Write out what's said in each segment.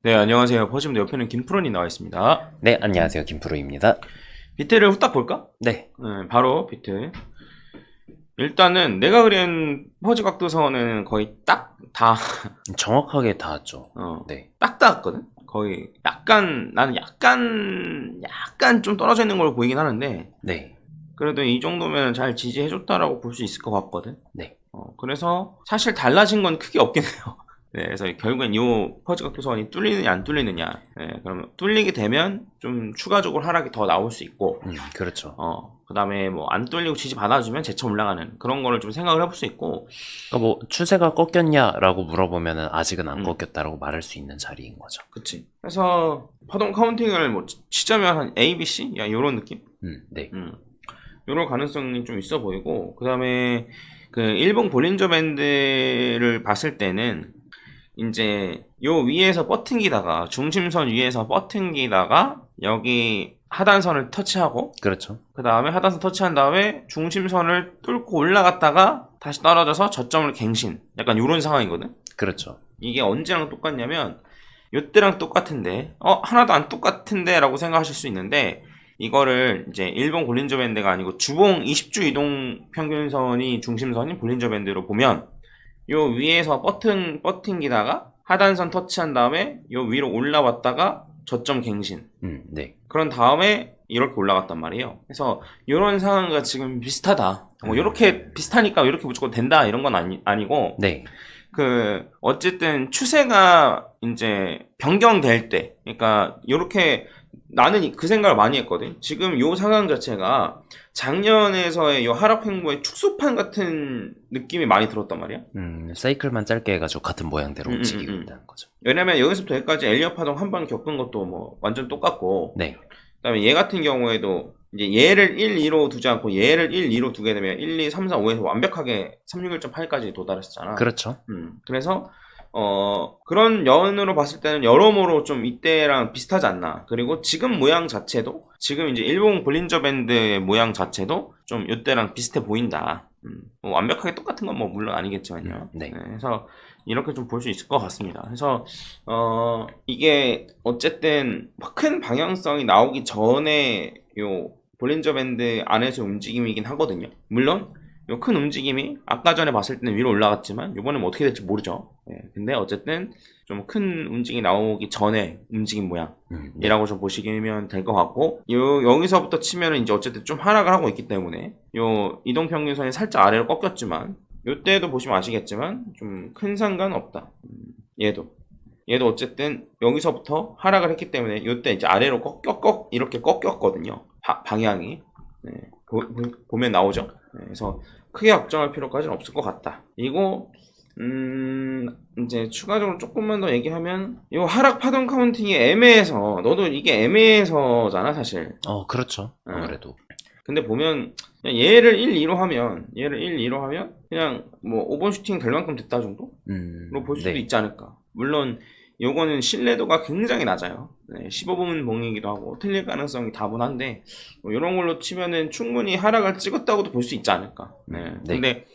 네, 안녕하세요. 퍼시문드 옆에는 김프로님 나와 있습니다. 네, 안녕하세요. 김프로입니다. 비트를 후딱 볼까? 네, 바로 비트. 일단은 내가 그린 퍼즐 각도선은 거의 딱 다, 정확하게 닿았죠. 네, 딱 닿았거든? 거의 나는 약간 좀 떨어져 있는 걸로 보이긴 하는데, 네, 그래도 이 정도면 잘 지지해줬다라고 볼 수 있을 것 같거든? 네, 그래서 사실 달라진 건 크게 없긴 해요. 네, 그래서 결국엔 이 퍼즐 각도선이 뚫리느냐 안 뚫리느냐. 네, 그러면 뚫리게 되면 좀 추가적으로 하락이 더 나올 수 있고, 그렇죠. 그 다음에 뭐 안 뚫리고 지지 받아주면 재차 올라가는 그런 거를 좀 생각을 해볼 수 있고, 그러니까 뭐 추세가 꺾였냐라고 물어보면은 아직은 안 음. 꺾였다라고 말할 수 있는 자리인 거죠. 그치. 그래서 파동 카운팅을 뭐 치자면 한 A, B, C? 야, 요런 느낌? 네, 요런 가능성이 좀 있어 보이고, 그 다음에 그 일본 볼린저 밴드를 봤을 때는 이제 요 위에서 버팅기다가 중심선 위에서 버팅기다가 여기 하단선을 터치하고 그렇죠. 그 다음에 하단선 터치한 다음에 중심선을 뚫고 올라갔다가 다시 떨어져서 저점을 갱신 약간 요런 상황이거든. 그렇죠. 이게 언제랑 똑같냐면 요때랑 똑같은데 하나도 안 똑같은데 라고 생각하실 수 있는데 이거를 이제 일본 볼린저 밴드가 아니고 주봉 20주 이동 평균선이 중심선인 볼린저 밴드로 보면 요 위에서 버팅기다가 하단선 터치한 다음에 요 위로 올라왔다가 저점 갱신. 네, 그런 다음에 이렇게 올라갔단 말이에요. 그래서 이런 상황과 지금 비슷하다. 뭐 이렇게 비슷하니까 이렇게 무조건 된다 이런 건 아니고 네, 어쨌든 추세가 이제 변경될 때, 그러니까 이렇게 나는 그 생각을 많이 했거든. 지금 요 상황 자체가 작년에서의 요 하락 횡보의 축소판 같은 느낌이 많이 들었단 말이야. 사이클만 짧게 해가지고 같은 모양대로 움직이고 있다는 거죠. 왜냐면 여기서부터 여기까지 엘리엇 파동 한 번 겪은 것도 뭐 완전 똑같고, 네, 그다음에 얘 같은 경우에도 이제 얘를 1, 2로 두지 않고 얘를 1, 2로 두게 되면 1, 2, 3, 4, 5에서 완벽하게 361.8까지 도달했잖아. 그렇죠. 그래서 그런 연으로 봤을 때는 여러모로 좀 이때랑 비슷하지 않나. 그리고 지금 모양 자체도 지금 이제 일본 볼린저 밴드의 모양 자체도 좀 이때랑 비슷해 보인다. 뭐 완벽하게 똑같은 건 뭐 물론 아니겠지만요. 네. 그래서 이렇게 좀 볼 수 있을 것 같습니다. 그래서 이게 어쨌든 큰 방향성이 나오기 전에 요 볼린저 밴드 안에서 움직임이긴 하거든요. 물론 요 큰 움직임이 아까 전에 봤을 때는 위로 올라갔지만 요번에 뭐 어떻게 될지 모르죠. 근데 어쨌든 좀 큰 움직임이 나오기 전에 움직임 네. 모양이라고 좀 보시면 될 것 같고, 여기서부터 치면은 이제 어쨌든 좀 하락을 하고 있기 때문에 요 이동평균선이 살짝 아래로 꺾였지만 요때도 보시면 아시겠지만 좀 큰 상관 없다. 얘도 어쨌든 여기서부터 하락을 했기 때문에 요때 이제 아래로 이렇게 꺾였거든요. 방향이. 네, 보면 나오죠. 그래서 크게 걱정할 필요까지는 없을 것 같다. 그리고 이제 추가적으로 조금만 더 얘기하면 요 하락 파동 카운팅이 애매해서 너도 이게 애매해서잖아 사실. 그렇죠. 아무래도. 근데 보면 그냥 얘를 1, 2로 하면 그냥 뭐 5번 슈팅 될 만큼 됐다 정도로 볼 수도 네, 있지 않을까. 물론 요거는 신뢰도가 굉장히 낮아요. 15분 봉이기도 하고 틀릴 가능성이 다분한데 뭐 이런 걸로 치면은 충분히 하락을 찍었다고도 볼 수 있지 않을까. 네. 근데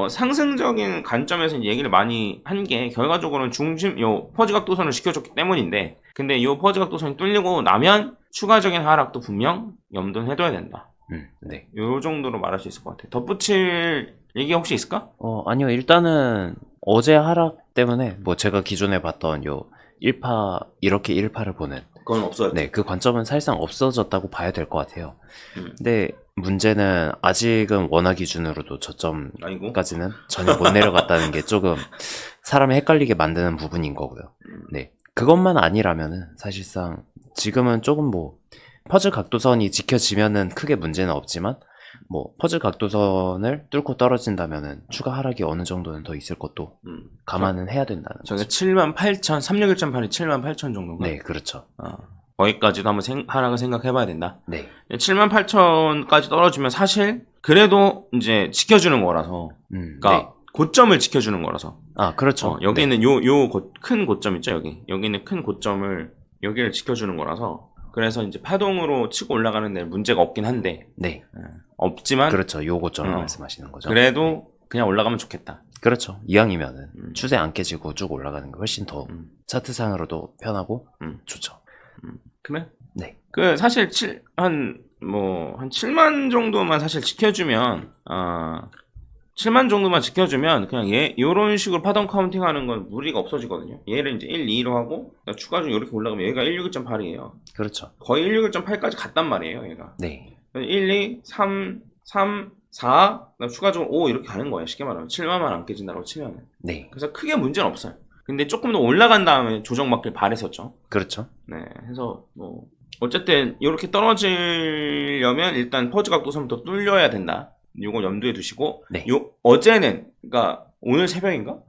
상승적인 관점에서 얘기를 많이 한 게 결과적으로는 요 퍼즈 각도선을 시켜줬기 때문인데, 근데 요 퍼즈 각도선이 뚫리고 나면 추가적인 하락도 분명 염두는 해둬야 된다. 네. 요 정도로 말할 수 있을 것 같아요. 덧붙일 얘기 혹시 있을까? 아니요. 일단은 어제 하락 때문에 뭐 제가 기존에 봤던 요 1파 이렇게 1파를 보는 그건 없어요. 네, 그 관점은 사실상 없어졌다고 봐야 될 것 같아요. 음. 근데 문제는 아직은 원화 기준으로도 아이고. 저점까지는 전혀 못 내려갔다는 게 조금 사람을 헷갈리게 만드는 부분인 거고요. 네, 그것만 아니라면은 사실상 지금은 조금 뭐 퍼즐 각도선이 지켜지면은 크게 문제는 없지만 뭐 퍼즐 각도선을 뚫고 떨어진다면은 추가 하락이 어느 정도는 더 있을 것도 감안은 해야 된다는 저게 거죠. 78,000, 361.8이 78,000 정도인가? 네, 그렇죠. 거기까지도 한번 하락을 생각해봐야 된다. 네, 78,000까지 떨어지면 사실 그래도 이제 지켜주는 거라서, 그러니까 네. 고점을 지켜주는 거라서. 그렇죠. 여기 네. 있는 큰 고점 있죠, 여기 있는 큰 고점을 여기를 지켜주는 거라서. 그래서 이제 파동으로 치고 올라가는 데 문제가 없긴 한데, 네. 없지만 그렇죠. 요 고점을 말씀하시는 거죠. 그래도 그냥 올라가면 좋겠다. 그렇죠. 이왕이면은 추세 안 깨지고 쭉 올라가는 게 훨씬 더 차트상으로도 편하고 좋죠. 그러면 네. 그 사실 한 7만 정도만 사실 지켜주면 7만 정도만 지켜주면 그냥 요런 식으로 파동 카운팅 하는 건 무리가 없어지거든요. 얘를 이제 1, 2로 하고 추가적으로 이렇게 올라가면 얘가 161.8이에요. 그렇죠. 거의 161.8까지 갔단 말이에요, 얘가. 네. 1, 2, 3, 4, 추가적으로 5 이렇게 가는 거예요. 쉽게 말하면 7만만 안 깨진다고 치면. 네. 그래서 크게 문제는 없어요. 근데 조금 더 올라간 다음에 조정받길 바랬었죠. 그렇죠. 네, 해서 뭐 어쨌든 이렇게 떨어지려면 일단 퍼즈 각도선부터 뚫려야 된다. 요거 염두에 두시고 네. 어제는 그러니까 오늘 새벽인가?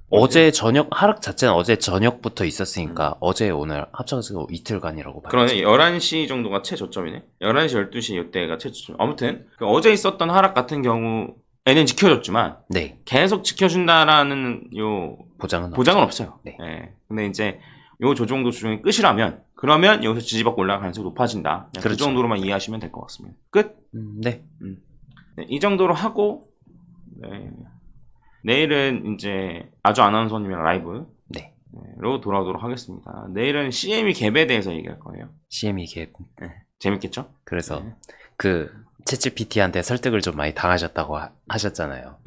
어제 저녁 하락 자체는 어제 저녁부터 있었으니까 어제 오늘 합쳐서 이틀간이라고 봐요. 그러네 11시 정도가 최저점이네. 11시 12시 이때가 최저점. 아무튼 어제 있었던 하락 같은 경우에는 지켜줬지만 네. 계속 지켜준다라는 요 보장은 보장은 없죠. 없어요. 네. 네. 근데 이제 요 조정도 조정이 끝이라면 그러면 여기서 지지받고 올라갈 가능성이 높아진다. 그냥 그 그렇죠. 정도로만 이해하시면 될 것 같습니다. 끝. 네. 네, 이 정도로 하고 네. 내일은 이제 아주 아나운서님이랑 라이브로 네. 돌아오도록 하겠습니다. 내일은 CME 갭에 대해서 얘기할 거예요. CME 갭. 네, 재밌겠죠? 그래서 네. 그 챗GPT한테 설득을 좀 많이 당하셨다고 하셨잖아요.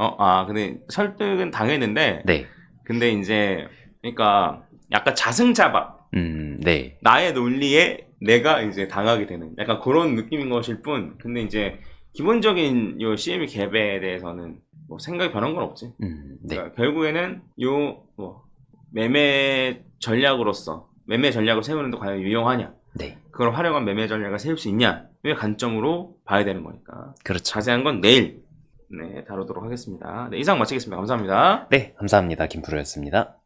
근데 설득은 당했는데 네. 근데 이제 그러니까 약간 자승자박 네. 나의 논리에 내가 이제 당하게 되는 약간 그런 느낌인 것일 뿐. 근데 이제 기본적인 요 CME 갭에 대해서는 뭐 생각이 변한 건 없지. 네. 그러니까 결국에는 요 매매 전략으로서 매매 전략을 세우는데 과연 유용하냐? 네. 그걸 활용한 매매 전략을 세울 수 있냐의 관점으로 봐야 되는 거니까. 그렇죠. 자세한 건 내일 다루도록 하겠습니다. 네, 이상 마치겠습니다. 감사합니다. 네, 감사합니다. 김프로였습니다.